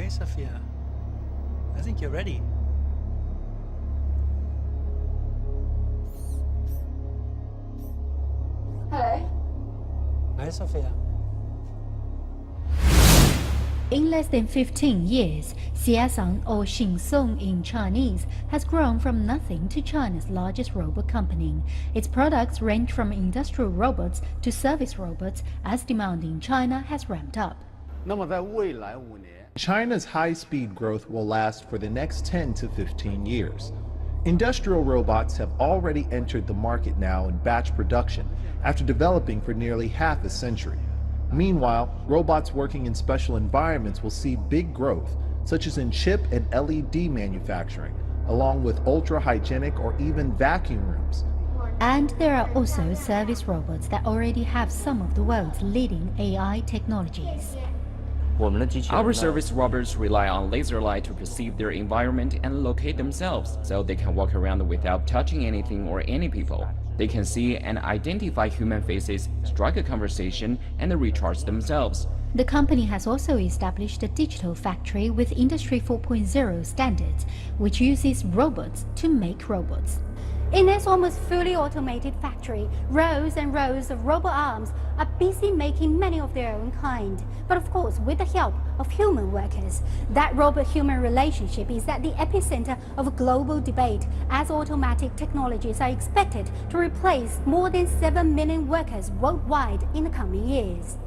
Okay, Sophia. I think you're ready. Hello. Hi, Sophia. In less than 15 years, Xiaosong, or Xinsong in Chinese, has grown from nothing to China's largest robot company. Its products range from industrial robots to service robots as demand in China has ramped up. China's high-speed growth will last for the next 10 to 15 years. Industrial robots have already entered the market now in batch production after developing for nearly half a century. Meanwhile, robots working in special environments will see big growth, such as in chip and LED manufacturing, along with ultra-hygienic or even vacuum rooms. And there are also service robots that already have some of the world's leading AI technologies. Our service robots rely on laser light to perceive their environment and locate themselves, so they can walk around without touching anything or any people. They can see and identify human faces, strike a conversation, and recharge themselves. The company has also established a digital factory with Industry 4.0 standards, which uses robots to make robots. In this almost fully automated factory, rows and rows of robot arms are busy making many of their own kind. But of course, with the help of human workers. That robot-human relationship is at the epicenter of a global debate, as automatic technologies are expected to replace more than 7 million workers worldwide in the coming years.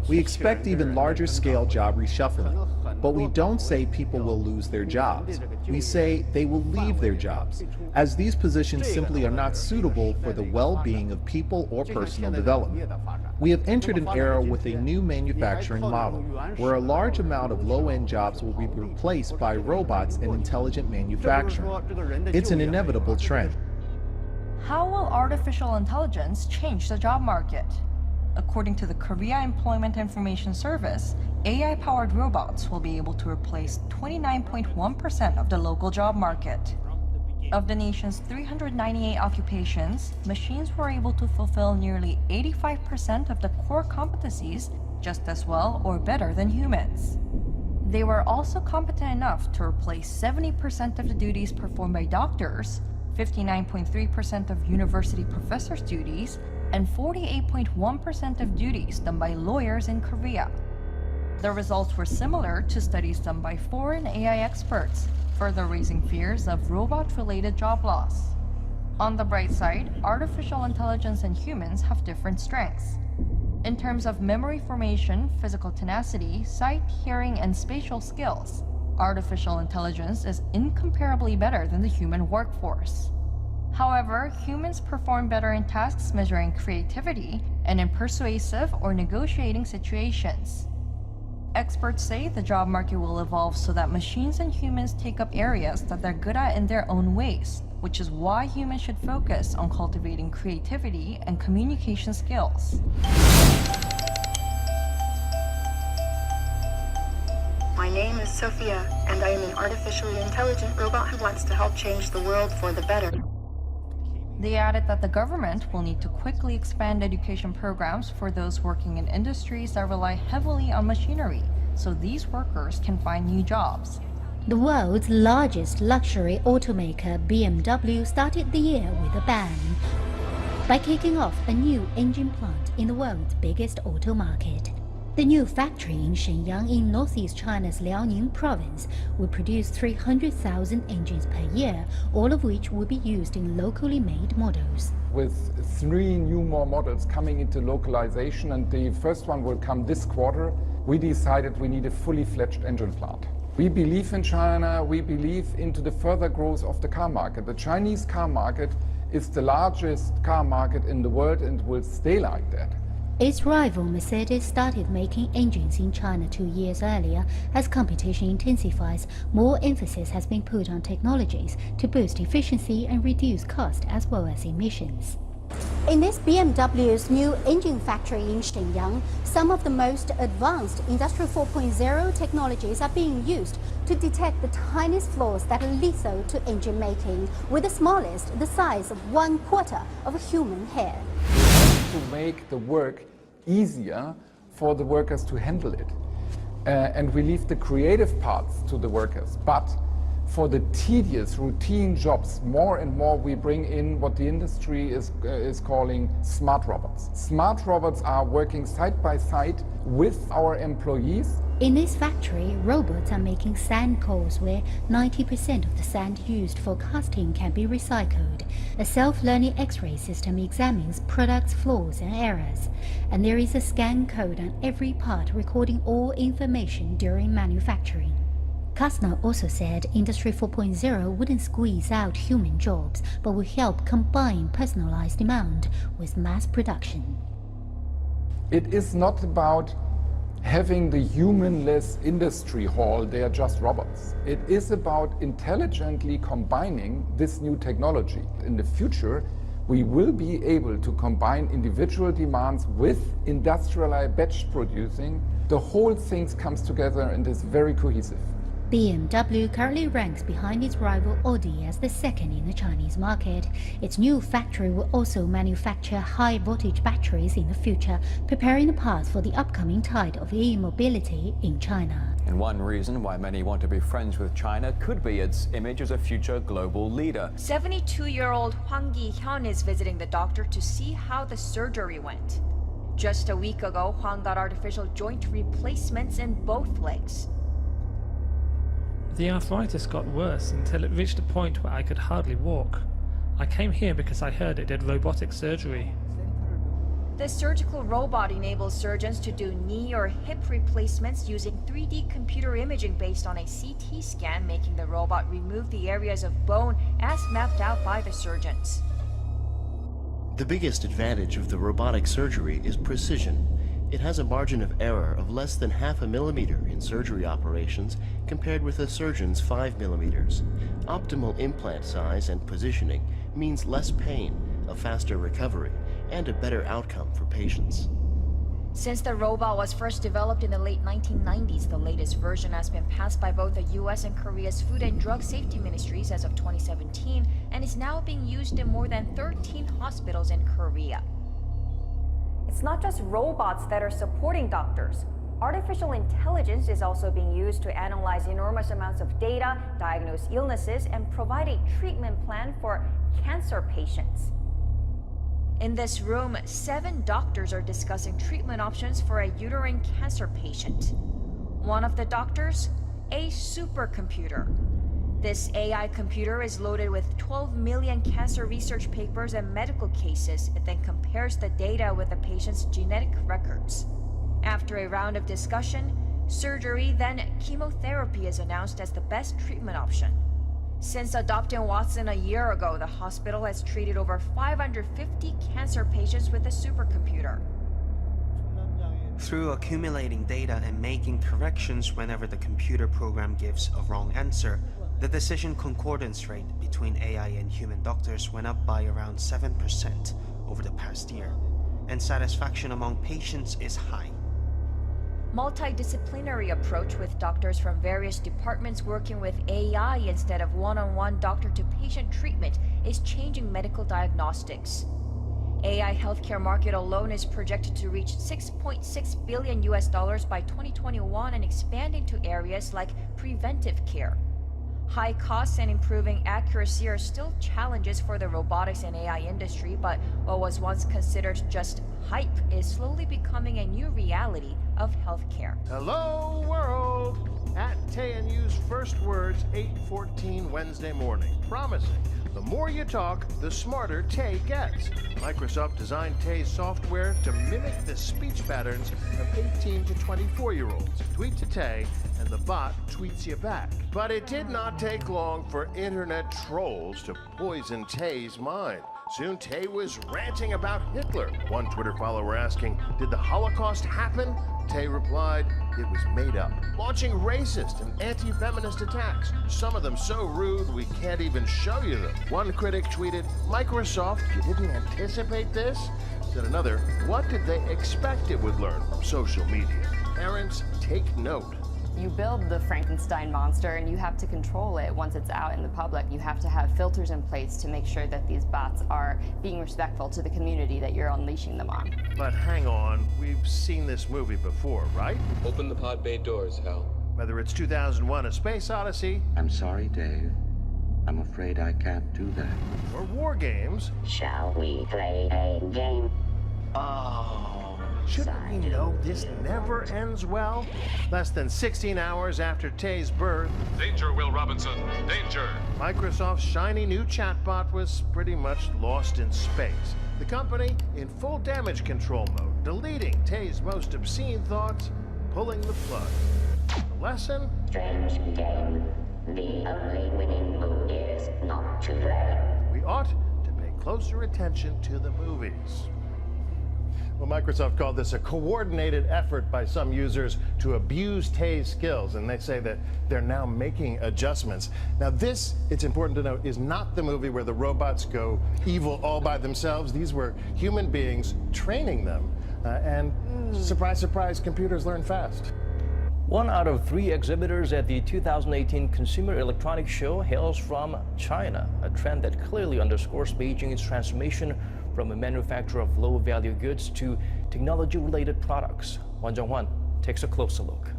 We expect even larger scale job reshuffling, but we don't say people will lose their jobs. We say they will leave their jobs, as these positions simply are not suitable for the well-being of people or personal development. We have entered an era with a new manufacturing model, where a large amount of low-end jobs will be replaced by robots and intelligent manufacturing. It's an inevitable trend. How will artificial intelligence change the job market? According to the Korea Employment Information Service, AI-powered robots will be able to replace 29.1% of the local job market. Of the nation's 398 occupations, machines were able to fulfill nearly 85% of the core competencies just as well or better than humans. They were also competent enough to replace 70% of the duties performed by doctors, 59.3% of university professors' duties, and 48.1% of duties done by lawyers in Korea. The results were similar to studies done by foreign AI experts, further raising fears of robot-related job loss. On the bright side, artificial intelligence and humans have different strengths. In terms of memory formation, physical tenacity, sight, hearing, and spatial skills, artificial intelligence is incomparably better than the human workforce. However, humans perform better in tasks measuring creativity and in persuasive or negotiating situations. Experts say the job market will evolve so that machines and humans take up areas that they're good at in their own ways, which is why humans should focus on cultivating creativity and communication skills. My name is Sophia, and I am an artificially intelligent robot who wants to help change the world for the better. They added that the government will need to quickly expand education programs for those working in industries that rely heavily on machinery, so these workers can find new jobs. The world's largest luxury automaker, BMW, started the year with a bang by kicking off a new engine plant in the world's biggest auto market. The new factory in Shenyang in northeast China's Liaoning province will produce 300,000 engines per year, all of which will be used in locally made models. With 3 more models coming into localization, and the first one will come this quarter, we decided we need a fully fledged engine plant. We believe in China, we believe into the further growth of the car market. The Chinese car market is the largest car market in the world and will stay like that. Its rival Mercedes started making engines in China 2 years earlier. As competition intensifies, more emphasis has been put on technologies to boost efficiency and reduce cost as well as emissions. In this BMW's new engine factory in Shenyang, some of the most advanced Industry 4.0 technologies are being used to detect the tiniest flaws that are lethal to engine making, with the smallest the size of 1/4 of a human hair. To make the work easier for the workers to handle it. and we leave the creative parts to the workers. But for the tedious, routine jobs, more and more we bring in what the industry is calling smart robots. Smart robots are working side by side with our employees. In this factory, robots are making sand cores where 90% of the sand used for casting can be recycled. A self-learning X-ray system examines products' flaws and errors, and there is a scan code on every part recording all information during manufacturing. Kastner also said Industry 4.0 wouldn't squeeze out human jobs, but will help combine personalized demand with mass production. It is not about having the humanless industry hall, they are just robots. It is about intelligently combining this new technology. In the future, we will be able to combine individual demands with industrialized batch producing. The whole thing comes together and is very cohesive. BMW currently ranks behind its rival Audi as the second in the Chinese market. Its new factory will also manufacture high-voltage batteries in the future, preparing the path for the upcoming tide of e-mobility in China. And one reason why many want to be friends with China could be its image as a future global leader. 72-year-old Huang Gi-hyun is visiting the doctor to see how the surgery went. Just a week ago, Huang got artificial joint replacements in both legs. The arthritis got worse until it reached a point where I could hardly walk. I came here because I heard it did robotic surgery. The surgical robot enables surgeons to do knee or hip replacements using 3D computer imaging based on a CT scan, making the robot remove the areas of bone as mapped out by the surgeons. The biggest advantage of the robotic surgery is precision. It has a margin of error of less than 0.5 millimeter in surgery operations compared with a surgeon's 5 millimeters. Optimal implant size and positioning means less pain, a faster recovery, and a better outcome for patients. Since the robot was first developed in the late 1990s, the latest version has been passed by both the US and Korea's Food and Drug Safety Ministries as of 2017 and is now being used in more than 13 hospitals in Korea. It's not just robots that are supporting doctors. Artificial intelligence is also being used to analyze enormous amounts of data, diagnose illnesses, and provide a treatment plan for cancer patients. In this room, 7 doctors are discussing treatment options for a uterine cancer patient. One of the doctors, a supercomputer. This AI computer is loaded with 12 million cancer research papers and medical cases. It then compares the data with the patient's genetic records. After a round of discussion, surgery, then chemotherapy is announced as the best treatment option. Since adopting Watson a year ago, the hospital has treated over 550 cancer patients with a supercomputer. Through accumulating data and making corrections whenever the computer program gives a wrong answer, the decision concordance rate between AI and human doctors went up by around 7% over the past year, and satisfaction among patients is high. Multidisciplinary approach with doctors from various departments working with AI instead of one-on-one doctor-to-patient treatment is changing medical diagnostics. AI healthcare market alone is projected to reach $6.6 billion by 2021 and expand into areas like preventive care. High costs and improving accuracy are still challenges for the robotics and AI industry, but what was once considered just hype is slowly becoming a new reality of healthcare. Hello, world! At TNU's First Words 8:14 Wednesday morning, promising the more you talk, the smarter Tay gets. Microsoft designed Tay's software to mimic the speech patterns of 18 to 24-year-olds. Tweet to Tay, and the bot tweets you back. But it did not take long for internet trolls to poison Tay's mind. Soon Tay was ranting about Hitler. One Twitter follower asking, "Did the Holocaust happen?" Tay replied, "It was made up." Launching racist and anti-feminist attacks, some of them so rude we can't even show you them. One critic tweeted, "Microsoft, you didn't anticipate this?" Said another, "What did they expect it would learn from social media?" Parents, take note. You build the Frankenstein monster and you have to control it once it's out in the public. You have to have filters in place to make sure that these bots are being respectful to the community that you're unleashing them on. But hang on, we've seen this movie before, right? Open the pod bay doors, Hal. Whether it's 2001: A Space Odyssey. I'm sorry, Dave. I'm afraid I can't do that. Or War Games. Shall we play a game? Oh. Shouldn't we know this never ends well? Less than 16 hours after Tay's birth. Danger, Will Robinson. Danger. Microsoft's shiny new chatbot was pretty much lost in space. The company in full damage control mode, deleting Tay's most obscene thoughts, pulling the plug. The lesson? Strange game. The only winning move is not to play. We ought to pay closer attention to the movies. Well, Microsoft called this a coordinated effort by some users to abuse Tay's skills, and they say that they're now making adjustments. Now this, it's important to note, is not the movie where the robots go evil all by themselves. These were human beings training them, and surprise, surprise, computers learn fast. 1 out of 3 exhibitors at the 2018 Consumer Electronics Show hails from China, a trend that clearly underscores Beijing's transformation from a manufacturer of low-value goods to technology-related products. Wang Zhonghwan takes a closer look.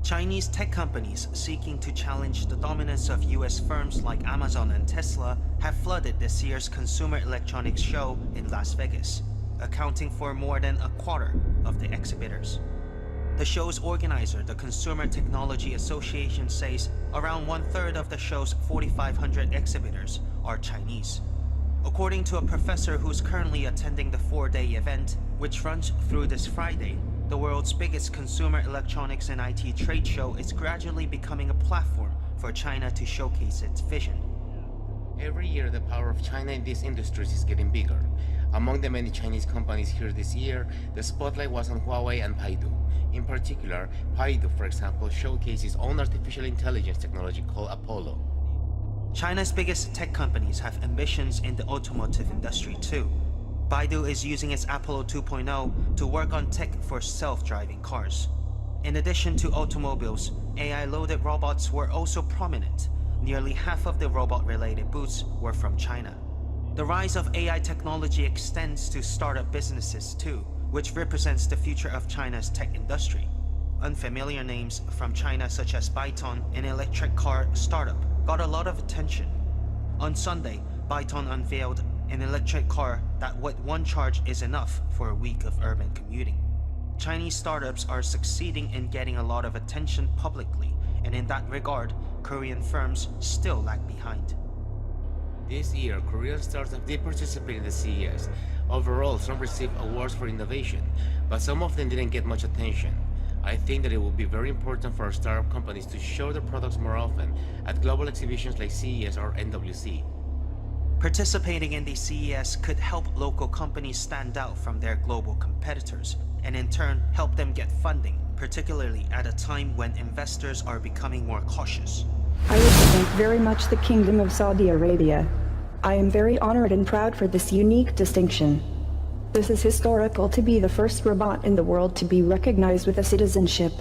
Chinese tech companies seeking to challenge the dominance of US firms like Amazon and Tesla have flooded this year's Consumer Electronics Show in Las Vegas, accounting for more than a quarter of the exhibitors. The show's organizer, the Consumer Technology Association, says around 1/3 of the show's 4,500 exhibitors are Chinese. According to a professor who's currently attending the 4-day event, which runs through this Friday, the world's biggest consumer electronics and IT trade show is gradually becoming a platform for China to showcase its vision. Every year, the power of China in these industries is getting bigger. Among the many Chinese companies here this year, the spotlight was on Huawei and Baidu. In particular, Baidu, for example, showcased its own artificial intelligence technology called Apollo. China's biggest tech companies have ambitions in the automotive industry too. Baidu is using its Apollo 2.0 to work on tech for self-driving cars. In addition to automobiles, AI-loaded robots were also prominent. Nearly half of the robot-related booths were from China. The rise of AI technology extends to startup businesses too, which represents the future of China's tech industry. Unfamiliar names from China such as Byton, an electric car startup, got a lot of attention. On Sunday, Byton unveiled an electric car that with one charge is enough for a week of urban commuting. Chinese startups are succeeding in getting a lot of attention publicly, and in that regard, Korean firms still lag behind. This year, Korean startups did participate in the CES. Overall, some received awards for innovation, but some of them didn't get much attention. I think that it will be very important for our startup companies to show their products more often at global exhibitions like CES or NWC. Participating in the CES could help local companies stand out from their global competitors, and in turn help them get funding, particularly at a time when investors are becoming more cautious. I wish to thank very much the Kingdom of Saudi Arabia. I am very honored and proud for this unique distinction. This is historical to be the first robot in the world to be recognized with a citizenship.